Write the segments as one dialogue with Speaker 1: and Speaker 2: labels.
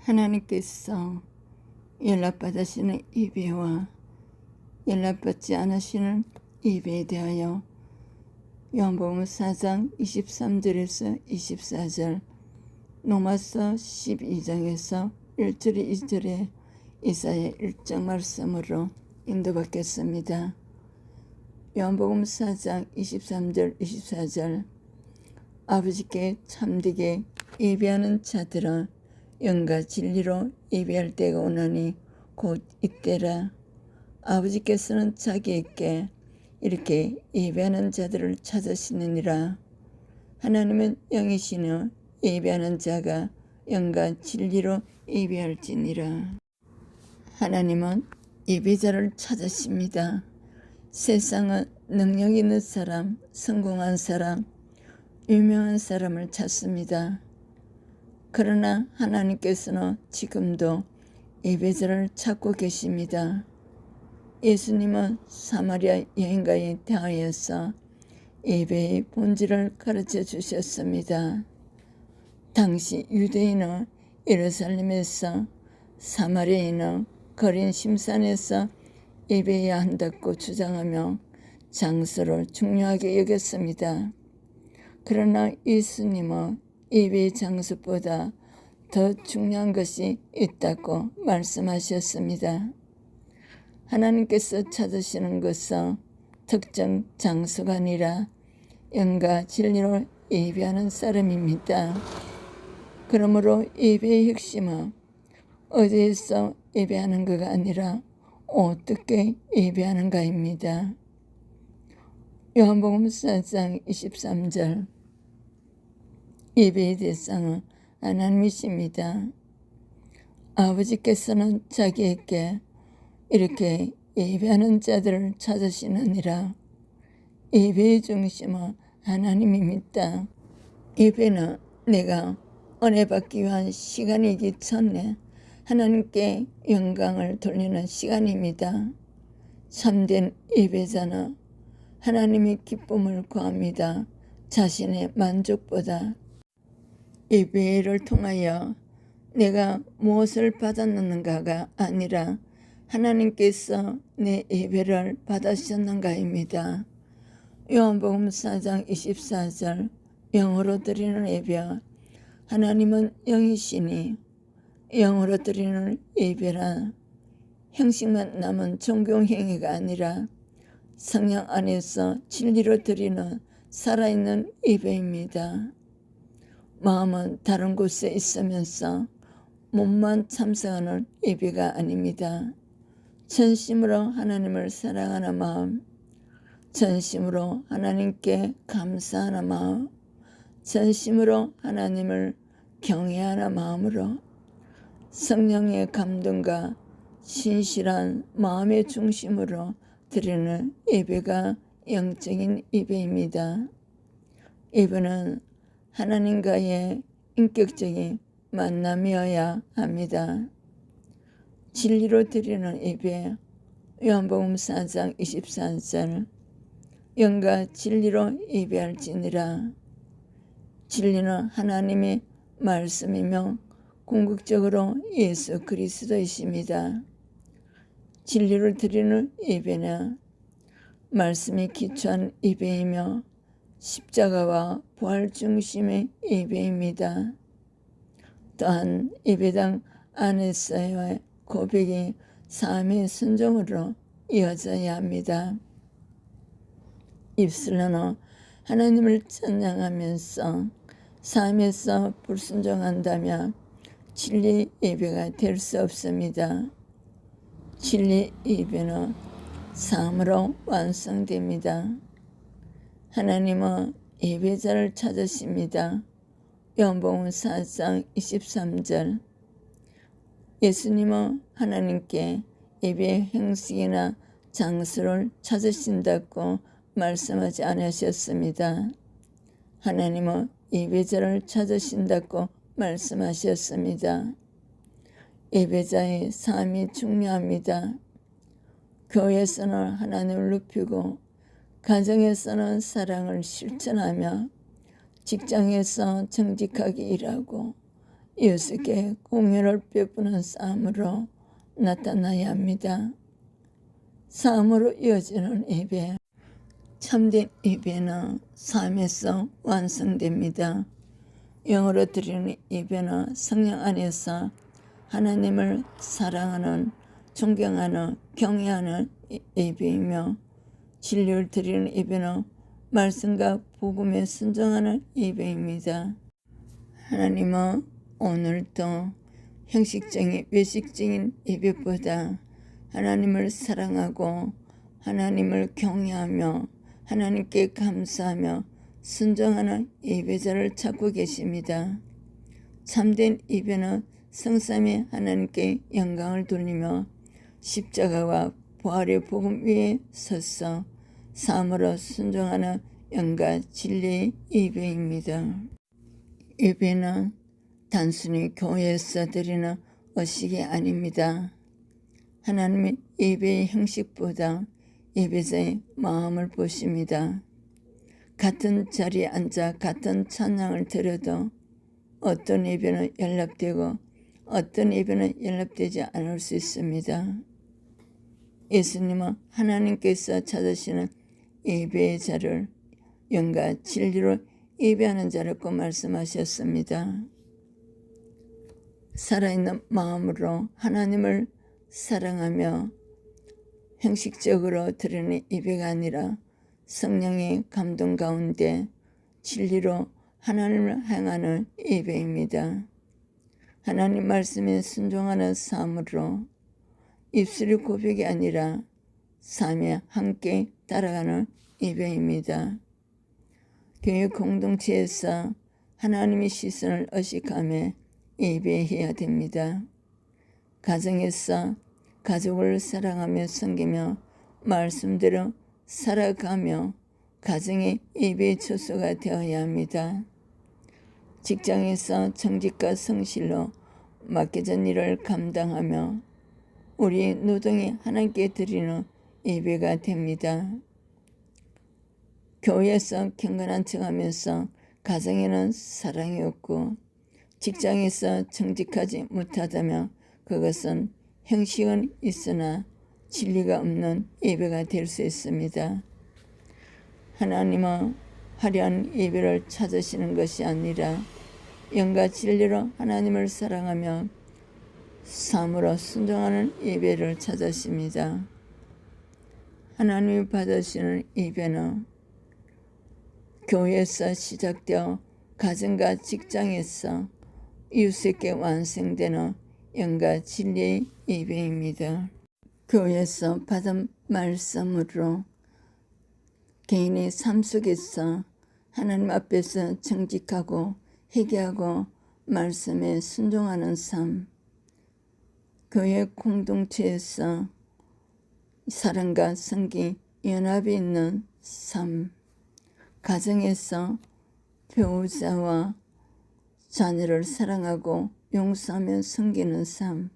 Speaker 1: 하나님께서 연락받으시는 예배와 연락받지 않으시는 예배에 대하여 요한복음 4장 23절에서 24절, 로마서 12장에서 1절 2절의 이사야 1장 말씀으로 인도받겠습니다. 요한복음 4장 23절 24절, 아버지께 참되게 예배하는 자들은 영과 진리로 예배할 때가 오나니 곧 이때라. 아버지께서는 자기에게 이렇게 예배하는 자들을 찾으시느니라. 하나님은 영이시며 예배하는 자가 영과 진리로 예배할지니라. 하나님은 예배자를 찾으십니다. 세상은 능력 있는 사람, 성공한 사람, 유명한 사람을 찾습니다. 그러나 하나님께서는 지금도 예배자를 찾고 계십니다. 예수님은 사마리아 여인과에 대하여서 예배의 본질을 가르쳐 주셨습니다. 당시 유대인은 예루살렘에서, 사마리아인은 거린 심산에서 예배해야 한다고 주장하며 장소를 중요하게 여겼습니다. 그러나 예수님은 예배의 장소보다 더 중요한 것이 있다고 말씀하셨습니다. 하나님께서 찾으시는 것은 특정 장소가 아니라 영과 진리로 예배하는 사람입니다. 그러므로 예배의 핵심은 어디에서 예배하는 것가 아니라 어떻게 예배하는가입니다. 요한복음 4장 23절, 예배의 대상은 하나님이십니다. 아버지께서는 자기에게 이렇게 예배하는 자들을 찾으시느니라. 예배의 중심은 하나님입니다. 예배는 내가 은혜 받기 위한 시간이기 전에 하나님께 영광을 돌리는 시간입니다. 참된 예배자는 하나님의 기쁨을 구합니다. 자신의 만족보다. 예배를 통하여 내가 무엇을 받았는가가 아니라 하나님께서 내 예배를 받으셨는가입니다. 요한복음 4장 24절, 영으로 드리는 예배, 하나님은 영이시니 영으로 드리는 예배란 형식만 남은 종교행위가 아니라 성령 안에서 진리로 드리는 살아있는 예배입니다. 마음은 다른 곳에 있으면서 몸만 참석하는 예배가 아닙니다. 전심으로 하나님을 사랑하는 마음, 전심으로 하나님께 감사하는 마음, 전심으로 하나님을 경외하는 마음으로 성령의 감동과 신실한 마음의 중심으로 드리는 예배가 영적인 예배입니다. 예배는 하나님과의 인격적인 만남이어야 합니다. 진리로 드리는 예배, 요한복음 4장 24절, 영과 진리로 예배할지니라. 진리는 하나님의 말씀이며 궁극적으로 예수 그리스도이십니다. 진리를 드리는 예배는 말씀이 기초한 예배이며 십자가와 부활 중심의 예배입니다. 또한 예배당 안에서의 고백이 삶의 순종으로 이어져야 합니다. 입술로는 하나님을 찬양하면서 삶에서 불순종한다면 진리 예배가 될 수 없습니다. 진리 예배는 삶으로 완성됩니다. 하나님은 예배자를 찾으십니다. 요한복음 4장 23절, 예수님은 하나님께 예배 형식이나 장소를 찾으신다고 말씀하지 않으셨습니다. 하나님은 예배자를 찾으신다고 말씀하셨습니다. 예배자의 삶이 중요합니다. 교회에서는 하나님을 높이고 가정에서는 사랑을 실천하며 직장에서 정직하게 일하고 이웃에게 공유를 베푸는 삶으로 나타나야 합니다. 삶으로 이어지는 예배. 참된 예배는 삶에서 완성됩니다. 영으로 드리는 예배는 성령 안에서 하나님을 사랑하는, 존경하는, 경외하는 예배이며, 진리를 드리는 예배는 말씀과 복음에 순종하는 예배입니다. 하나님은 오늘도 형식적인 외식적인 예배보다 하나님을 사랑하고 하나님을 경외하며 하나님께 감사하며 순종하는 예배자를 찾고 계십니다. 참된 예배는 성삼위 하나님께 영광을 돌리며 십자가와 부활의 복음 위에 서서 삶으로 순종하는 영과 진리의 예배입니다. 예배는 단순히 교회에서 드리는 의식이 아닙니다. 하나님의 예배의 형식보다 예배자의 마음을 보십니다. 같은 자리에 앉아 같은 찬양을 드려도 어떤 예배는 연락되고 어떤 예배는 연락되지 않을 수 있습니다. 예수님은 하나님께서 찾으시는 예배의 자를 영과 진리로 예배하는 자라고 말씀하셨습니다. 살아있는 마음으로 하나님을 사랑하며 형식적으로 드리는 예배가 아니라 성령의 감동 가운데 진리로 하나님을 향하는 예배입니다. 하나님 말씀에 순종하는 삶으로 입술의 고백이 아니라 삶에 함께 따라가는 예배입니다. 교회 공동체에서 하나님의 시선을 의식하며 예배해야 됩니다. 가정에서 가족을 사랑하며 섬기며 말씀대로 살아가며 가정의 예배의 초소가 되어야 합니다. 직장에서 정직과 성실로 맡겨진 일을 감당하며 우리 노동이 하나님께 드리는 예배가 됩니다. 교회에서 경건한 척하면서 가정에는 사랑이 없고 직장에서 정직하지 못하다면 그것은 형식은 있으나 진리가 없는 예배가 될 수 있습니다. 하나님은 화려한 예배를 찾으시는 것이 아니라 영과 진리로 하나님을 사랑하며 삶으로 순종하는 예배를 찾으십니다. 하나님이 받으시는 예배는 교회에서 시작되어 가정과 직장에서 이웃에게 완성되는 영과 진리의 예배입니다. 교회에서 받은 말씀으로 개인의 삶 속에서 하나님 앞에서 정직하고 회개하고 말씀에 순종하는 삶, 교회 공동체에서 사랑과 성기, 연합이 있는 삶, 가정에서 배우자와 자녀를 사랑하고 용서하며 섬기는 삶,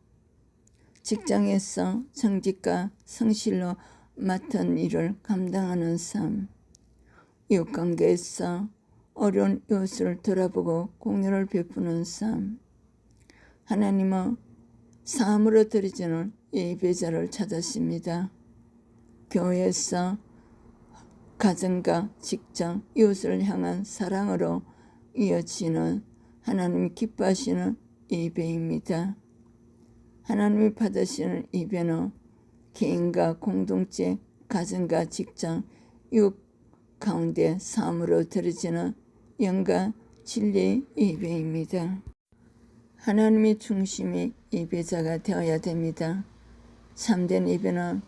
Speaker 1: 직장에서 정직과 성실로 맡은 일을 감당하는 삶, 이웃관계에서 어려운 이웃을 돌아보고 공유를 베푸는 삶, 하나님은 삶으로 드리지는 예배자를 찾으십니다. 교회에서 가정과 직장, 이웃을 향한 사랑으로 이어지는 하나님이 기뻐하시는 예배입니다. 하나님이 받으시는 예배는 개인과 공동체, 가정과 직장, 이웃 가운데 삶으로 드려지는 영과 진리의 예배입니다. 하나님의 중심이 예배자가 되어야 됩니다. 참된 예배는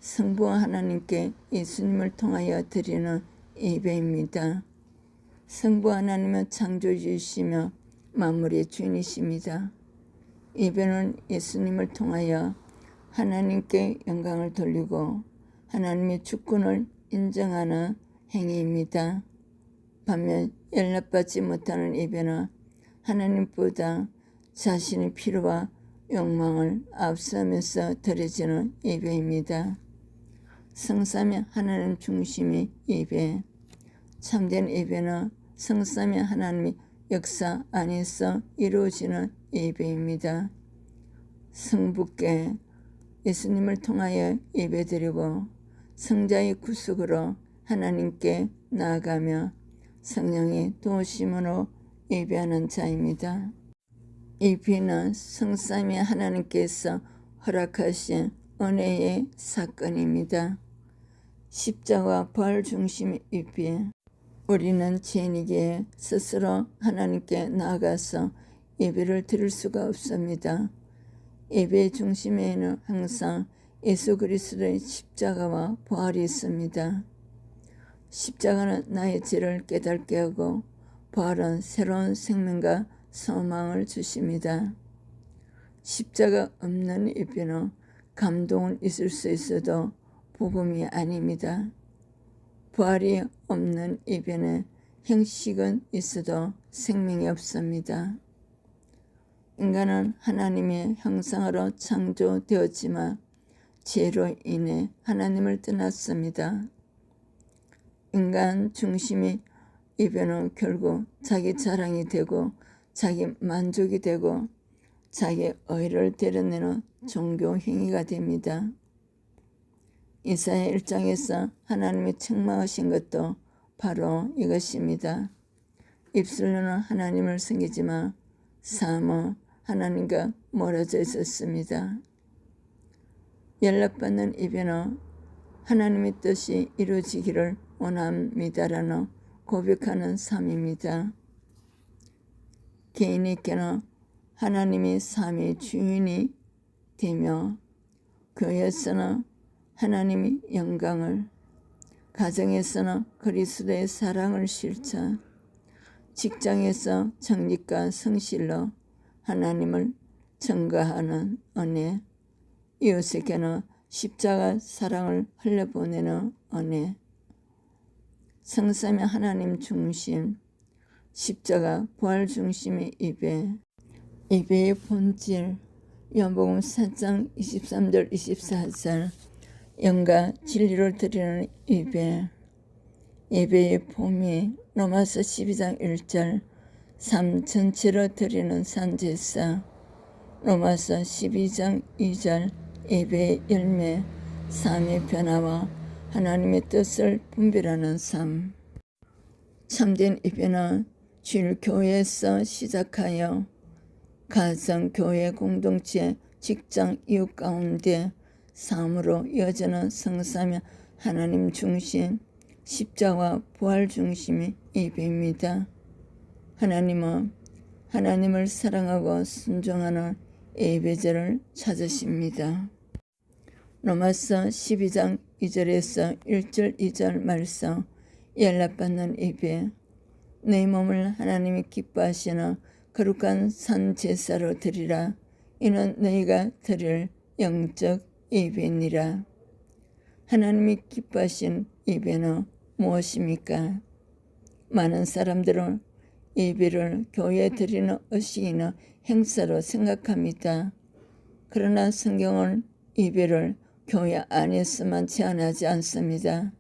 Speaker 1: 성부와 하나님께 예수님을 통하여 드리는 예배입니다. 성부 하나님은 창조주이시며 만물의 주인이십니다. 예배는 예수님을 통하여 하나님께 영광을 돌리고 하나님의 주권을 인정하는 행위입니다. 반면 연락받지 못하는 예배는 하나님보다 자신의 필요와 욕망을 앞서면서 드려지는 예배입니다. 성삼위 하나님 중심의 예배, 참된 예배는 성삼위 하나님이 역사 안에서 이루어지는 예배입니다. 성부께 예수님을 통하여 예배드리고 성자의 구속으로 하나님께 나아가며 성령의 도우심으로 예배하는 자입니다. 예배는 성삼위 하나님께서 허락하신 은혜의 사건입니다. 십자가 부활 중심 예배. 우리는 죄인이기에 스스로 하나님께 나아가서 예배를 드릴 수가 없습니다. 예배의 중심에는 항상 예수 그리스도의 십자가와 부활이 있습니다. 십자가는 나의 죄를 깨닫게 하고 부활은 새로운 생명과 소망을 주십니다. 십자가 없는 예배는 감동은 있을 수 있어도 복음이 아닙니다. 부활이 없는 예배는 형식은 있어도 생명이 없습니다. 인간은 하나님의 형상으로 창조되었지만 죄로 인해 하나님을 떠났습니다. 인간 중심의 예배는 결국 자기 자랑이 되고 자기 만족이 되고 자기 의를 드러내는 종교 행위가 됩니다. 이사야 1장에서 하나님이 책망하신 것도 바로 이것입니다. 입술로는 하나님을 섬기지만 삶은 하나님과 멀어져 있었습니다. 연락받는 예배는 하나님의 뜻이 이루어지기를 원합니다라는 고백하는 삶입니다. 개인에게는 하나님이 삶의 주인이 되며 교회에서는 하나님의 영광을, 가정에서는 그리스도의 사랑을 실천, 직장에서 정직과 성실로 하나님을 증거하는 은혜, 이웃에게는 십자가 사랑을 흘려보내는 은혜, 성삼위 하나님 중심, 십자가 부활 중심의 예배, 예배의 본질, 요한복음 4장 23절 24절, 영과 진리를 드리는 예배, 예배의 폼이 로마서 12장 1절, 삶 전체로 드리는 산제사, 로마서 12장 2절, 예배의 열매, 삶의 변화와 하나님의 뜻을 분별하는 삶. 참된 예배는 주일 교회에서 시작하여 가정, 교회, 공동체, 직장, 이웃 가운데 삶으로 이어지는 성삼위 하나님 중심, 십자가 부활 중심의 예배입니다. 하나님은 하나님을 사랑하고 순종하는 예배자를 찾으십니다. 로마서 12장 2절에서 1절 2절 말씀, 연락받는 예배, 내 몸을 하나님이 기뻐하시는 거룩한 산 제사로 드리라. 이는 너희가 드릴 영적 예배니라. 하나님이 기뻐하신 예배는 무엇입니까? 많은 사람들은 예배를 교회에 드리는 의식이나 행사로 생각합니다. 그러나 성경은 예배를 교회 안에서만 제한하지 않습니다.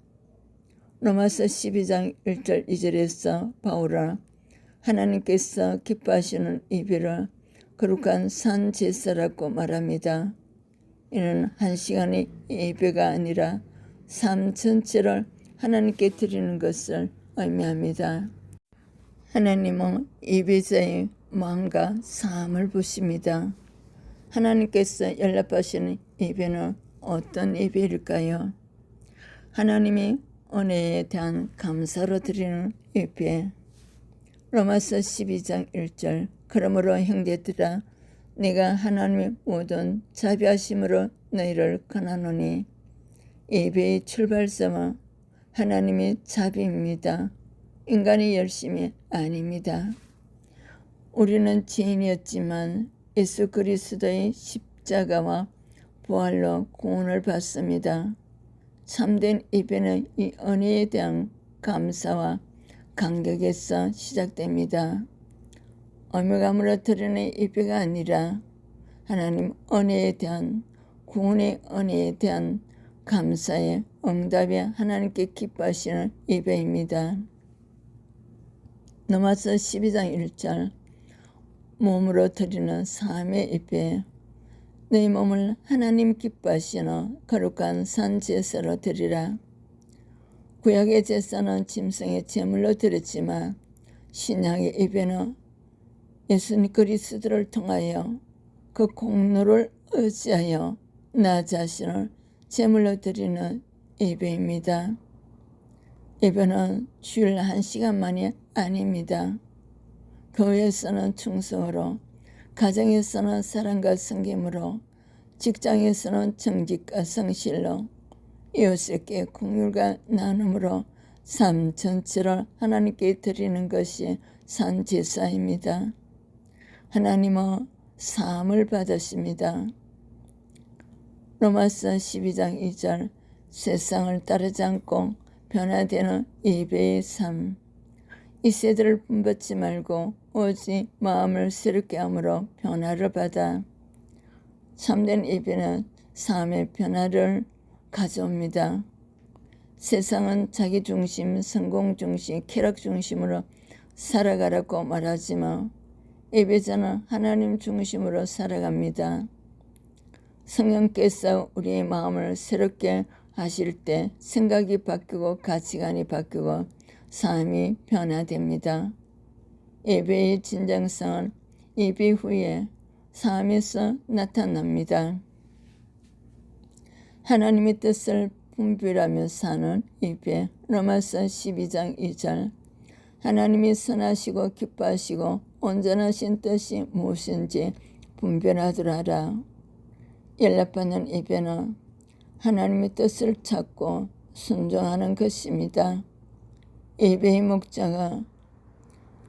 Speaker 1: 로마서 12장 1절 2절에서 바울은 하나님께서 기뻐하시는 예배를 거룩한 산 제사라고 말합니다. 이는 한 시간의 예배가 아니라 삶 전체를 하나님께 드리는 것을 의미합니다. 하나님은 예배자의 마음과 삶을 보십니다. 하나님께서 연락하시는 예배는 어떤 예배일까요? 하나님이 은혜에 대한 감사로 드리는 예배. 로마서 12장 1절, 그러므로 형제들아 내가 하나님의 모든 자비하심으로 너희를 권하노니. 예배의 출발점은 하나님의 자비입니다. 인간의 열심이 아닙니다. 우리는 죄인이었지만 예수 그리스도의 십자가와 부활로 구원을 받습니다. 참된 예배는 이 은혜에 대한 감사와 감격에서 시작됩니다. 의무감으로 드리는 예배가 아니라 하나님 은혜에 대한, 구원의 은혜에 대한 감사의 응답에 하나님께 기뻐하시는 예배입니다. 로마서 12장 1절 몸으로 드리는 삶의 예배 내 몸을 하나님 기뻐하시는 거룩한 산 제사로 드리라. 구약의 제사는 짐승의 제물로 드렸지만 신약의 예배는 예수님 그리스도를 통하여 그 공로를 의지하여 나 자신을 제물로 드리는 예배입니다. 예배는 주일 1시간만이 아닙니다. 교회에서는 충성으로, 가정에서는 사랑과 섬김으로, 직장에서는 정직과 성실로, 이웃에게 긍휼과 나눔으로 삶 전체를 하나님께 드리는 것이 산제사입니다. 하나님은 사함을 받으십니다. 로마서 12장 2절 세상을 따르지 않고 변화되는 예배의 삶. 이 세대를 분받지 말고 오직 마음을 새롭게 함으로 변화를 받아. 참된 예배는 삶의 변화를 가져옵니다. 세상은 자기 중심, 성공 중심, 쾌락 중심으로 살아가라고 말하지만 예배자는 하나님 중심으로 살아갑니다. 성령께서 우리의 마음을 새롭게 하실 때 생각이 바뀌고 가치관이 바뀌고 삶이 변화됩니다. 예배의 진정성은 예배 후에 삶에서 나타납니다. 하나님의 뜻을 분별하며 사는 예배 로마서 12장 2절 하나님이 선하시고 기뻐하시고 온전하신 뜻이 무엇인지 분별하도록 하라. 연락받는 예배는 하나님의 뜻을 찾고 순종하는 것입니다. 예배의 목적은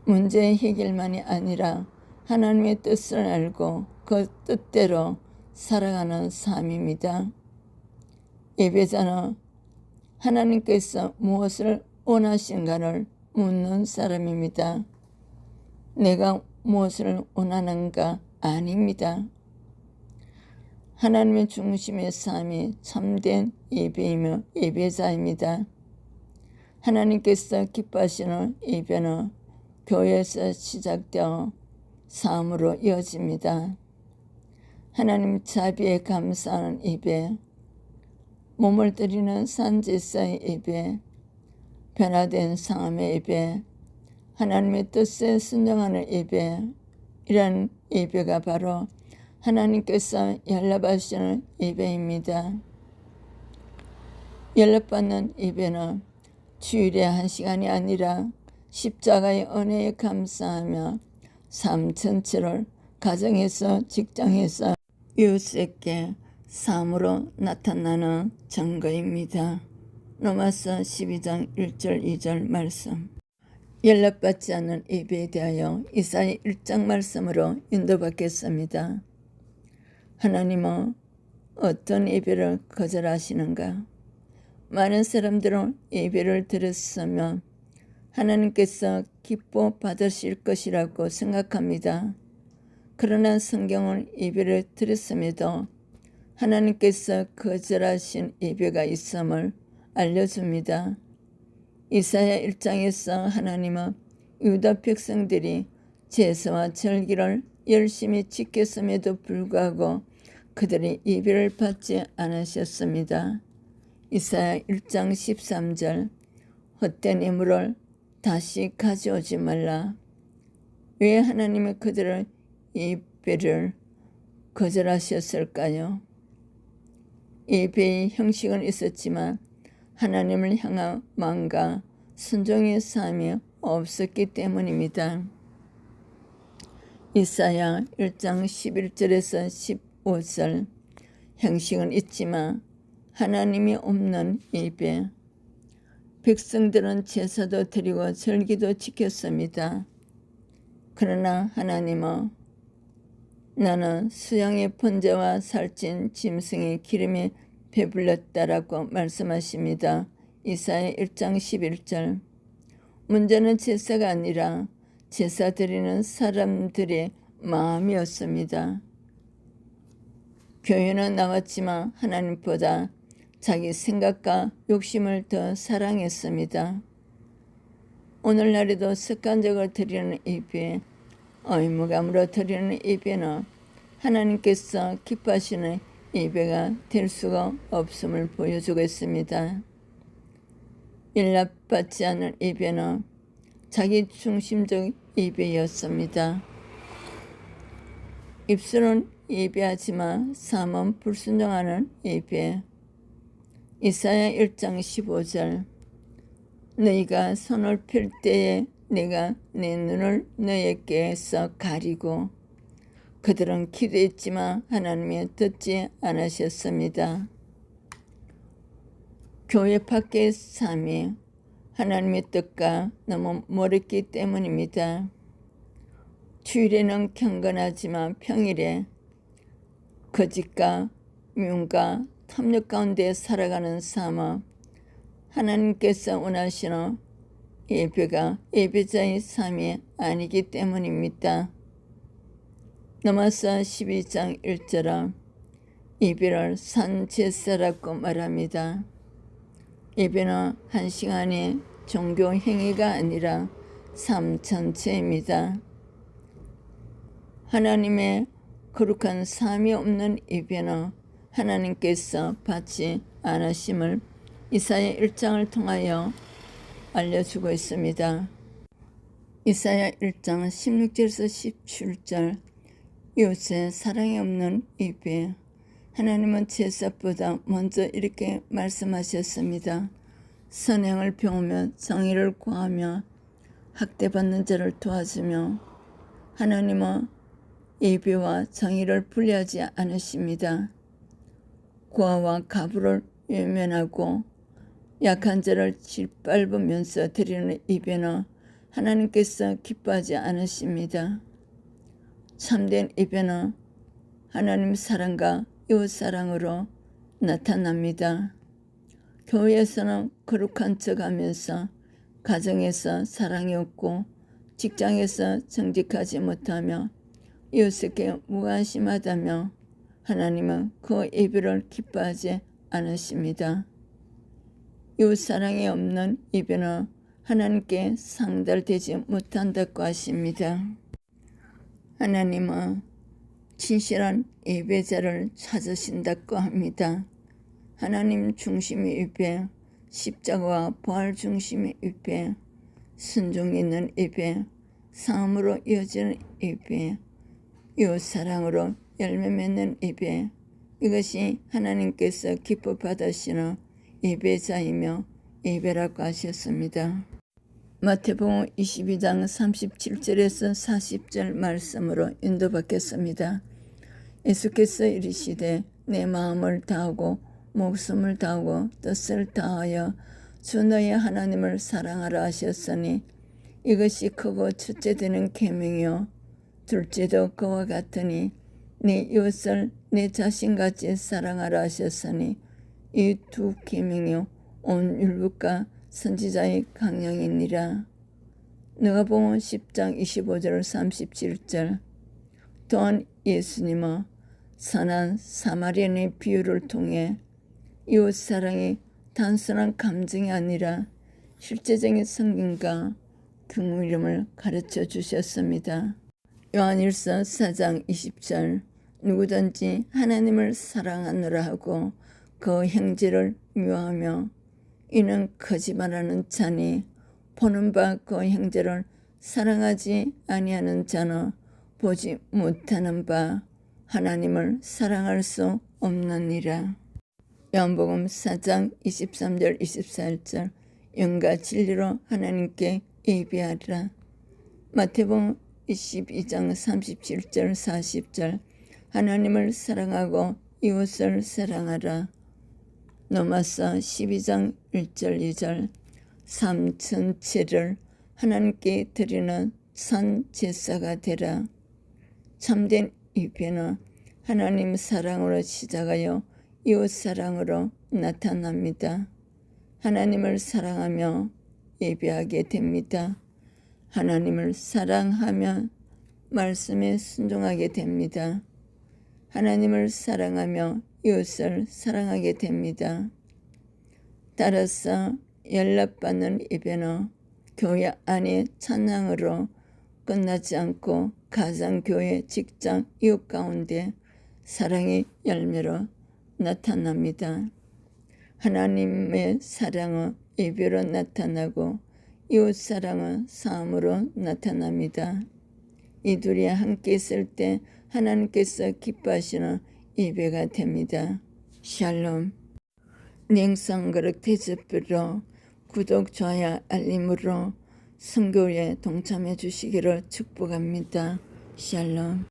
Speaker 1: 문제의 해결만이 아니라 하나님의 뜻을 알고 그 뜻대로 살아가는 삶입니다. 예배자는 하나님께서 무엇을 원하신가를 묻는 사람입니다. 내가 무엇을 원하는가 아닙니다. 하나님의 중심의 삶이 참된 예배이며 예배자입니다. 하나님께서 기뻐하시는 예배는 교회에서 시작되어 삶으로 이어집니다. 하나님 자비에 감사하는 예배, 몸을 드리는 산제사의 예배, 변화된 삶의 예배, 하나님의 뜻에 순종하는 예배, 이런 예배가 바로 하나님께서 연락하시는 예배입니다. 연락받는 예배는 주일에 1시간이 아니라 십자가의 은혜에 감사하며 삶 전체를 가정에서 직장에서 이웃에게 삶으로 나타나는 증거입니다. 로마서 12장 1절 2절 말씀. 연락받지 않는 예배에 대하여 이사야 1장 말씀으로 인도받겠습니다. 하나님은 어떤 예배를 거절하시는가? 많은 사람들은 예배를 드렸으면 하나님께서 기뻐 받으실 것이라고 생각합니다. 그러나 성경은 예배를 드렸음에도 하나님께서 거절하신 예배가 있음을 알려줍니다. 이사야 1장에서 하나님은 유다 백성들이 제사와 절기를 열심히 지켰음에도 불구하고 그들이 예배를 받지 않으셨습니다. 이사야 1장 13절 헛된 예물을 다시 가져오지 말라. 왜 하나님은 그들의 예배를 거절하셨을까요? 예배의 형식은 있었지만 하나님을 향한 마음과 순종의 삶이 없었기 때문입니다. 이사야 1장 11절에서 15절 형식은 있지만 하나님이 없는 예배. 백성들은 제사도 드리고 절기도 지켰습니다. 그러나 하나님은 나는 수양의 번제와 살찐 짐승의 기름에 배불렀다라고 말씀하십니다. 이사야 1장 11절. 문제는 제사가 아니라 제사 드리는 사람들의 마음이었습니다. 교회는 나왔지만 하나님보다 자기 생각과 욕심을 더 사랑했습니다. 오늘날에도 습관적으로 드리는 예배, 의무감으로 드리는 예배는 하나님께서 기뻐하시는 예배가 될 수가 없음을 보여주고 있습니다. 일납받지 않은 예배는 자기 중심적 예배였습니다. 입술은 예배하지만 삶은 불순종하는 예배. 이사야 1장 15절 너희가 손을 펼 때에 내가 내 눈을 너희에게서 가리고 그들은 기도했지만 하나님이 듣지 않으셨습니다. 교회 밖의 삶이 하나님의 뜻과 너무 멀었기 때문입니다. 주일에는 경건하지만 평일에 거짓과 미움과 탐욕 가운데 살아가는 삶은 하나님께서 원하시는 예배가 예배자의 삶이 아니기 때문입니다. 로마서 12장 1절은 예배를 산제사라고 말합니다. 예배는 한 시간의 종교 행위가 아니라 삶 전체입니다. 하나님의 거룩한 삶이 없는 예배는 하나님께서 받지 않으심을 이사야 1장을 통하여 알려주고 있습니다. 이사야 1장 16절에서 17절 이웃의 사랑이 없는 예배. 하나님은 제사보다 먼저 이렇게 말씀하셨습니다. 선행을 배우며 정의를 구하며 학대받는 자를 도와주며 하나님은 예배와 정의를 분리하지 않으십니다. 고아와 가부를 외면하고 약한 자를 짓밟으면서 드리는 예배는 하나님께서 기뻐하지 않으십니다. 참된 예배는 하나님 사랑과 이웃 사랑으로 나타납니다. 교회에서는 거룩한 척하면서 가정에서 사랑이 없고 직장에서 정직하지 못하며 이웃에게 무관심하다며 하나님은 그 예배를 기뻐하지 않으십니다. 이웃 사랑이 없는 예배는 하나님께 상달되지 못한다고 하십니다. 하나님은 진실한 예배자를 찾으신다고 합니다. 하나님 중심의 예배, 십자가와 부활 중심의 예배, 순종이 있는 예배, 삶으로 이어지는 예배, 이웃 사랑으로 열매 맺는 예배, 이것이 하나님께서 기뻐 받으시는 예배자이며 예배라고 하셨습니다. 마태복음 22장 37절에서 40절 말씀으로 인도받겠습니다. 예수께서 이르시되 내 마음을 다하고 목숨을 다하고 뜻을 다하여 주 너의 하나님을 사랑하라 하셨으니 이것이 크고 첫째 되는 계명이요 둘째도 그와 같으니 네 이웃을 내 자신같이 사랑하라 하셨으니 이 두 계명이요 온 율법과 선지자의 강령이니라. 누가복음 10장 25절 37절 또한 예수님은 선한 사마리아인의 비유를 통해 이웃사랑이 단순한 감정이 아니라 실제적인 성경과 긍휼임을 가르쳐 주셨습니다. 요한일서 4장 20절 누구든지 하나님을 사랑하노라 하고 그 형제를 미워하며 이는 거짓말하는 자니 보는 바 그 형제를 사랑하지 아니하는 자는 보지 못하는 바 하나님을 사랑할 수 없느니라. 요한복음 4장 23절 24절 영과 진리로 하나님께 예배하리라. 마태복음 22장 37절 40절 하나님을 사랑하고 이웃을 사랑하라. 로마서 12장 1절 2절 삶 전체를 하나님께 드리는 산 제사가 되라. 참된 예배는 하나님 사랑으로 시작하여 이웃 사랑으로 나타납니다. 하나님을 사랑하며 예배하게 됩니다. 하나님을 사랑하면 말씀에 순종하게 됩니다. 하나님을 사랑하며 이웃을 사랑하게 됩니다. 따라서 연락받는 예배는 교회 안의 찬양으로 끝나지 않고 가정, 교회, 직장, 이웃 가운데 사랑의 열매로 나타납니다. 하나님의 사랑은 예배로 나타나고 이웃 사랑은 사함으로 나타납니다. 이 둘이 함께 있을 때 하나님께서 기뻐하시는 예배가 됩니다. 샬롬. 냉성그릇 대접으로 구독, 좋아요, 알림으로 선교에 동참해 주시기를 축복합니다. 샬롬.